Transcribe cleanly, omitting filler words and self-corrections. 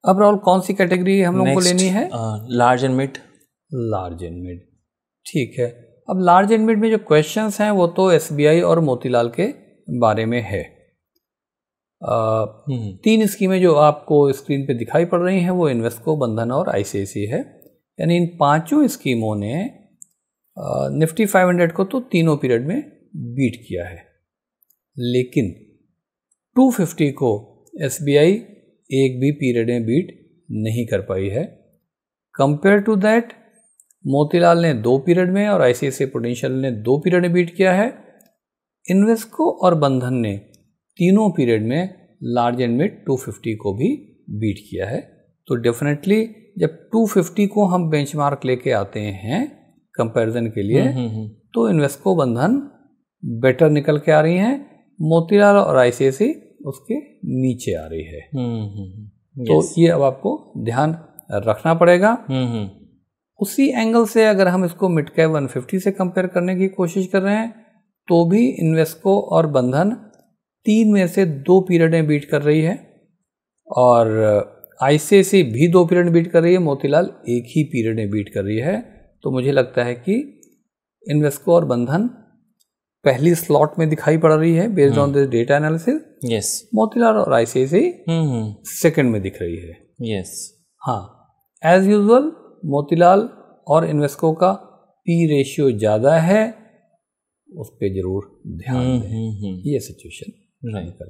अब राहुल कौन सी कैटेगरी हम लोग को लेनी है? Large and mid. Large and mid, ठीक है। अब लार्ज एंड मिड में जो क्वेश्चंस हैं वो तो एसबीआई और मोतीलाल के बारे में है। 3 स्कीमें जो आपको स्क्रीन पे दिखाई पड़ रही हैं वो इन्वेस्को, बंधन और आईसीआईसी है। यानी इन 5 स्कीमों ने निफ्टी 500 को तो तीनों पीरियड में बीट किया है, लेकिन 250 को एसबीआई एक भी पीरियड में बीट नहीं कर पाई है। कंपेयर टू दैट मोतीलाल ने 2 पीरियड में और आईसीआईसीआई प्रूडेंशियल ने 2 पीरियड में बीट किया है। इन्वेस्को और बंधन ने तीनों पीरियड में लार्ज एंड मिड 250 को भी बीट किया है। तो डेफिनेटली जब 250 को हम बेंचमार्क लेके आते हैं कंपैरिजन के लिए, तो इन्वेस्को, बंधन बेटर निकल के आ रही हैं, मोतीलाल और आईसीआईसीआई उसके नीचे आ रही है। तो ये अब आपको ध्यान रखना पड़ेगा। उसी एंगल से अगर हम इसको मिड कैप 150 से कंपेयर करने की कोशिश कर रहे हैं तो भी इन्वेस्को और बंधन 3 में से 2 पीरियड में बीट कर रही है और आईसीआईसीआई भी 2 पीरियड में बीट कर रही है, मोतीलाल एक ही पीरियड में बीट कर रही है। तो मुझे लगता है कि इन्वेस्को और बंधन पहली स्लॉट में दिखाई पड़ रही है based on this data analysis. Motilal और आईसीआईसीआई सेकंड में दिख रही है। हाँ, एज यूजुअल मोतीलाल और इन्वेस्को का पी रेशियो ज़्यादा है, उस पर जरूर ध्यान दें। ये सिचुएशन निकल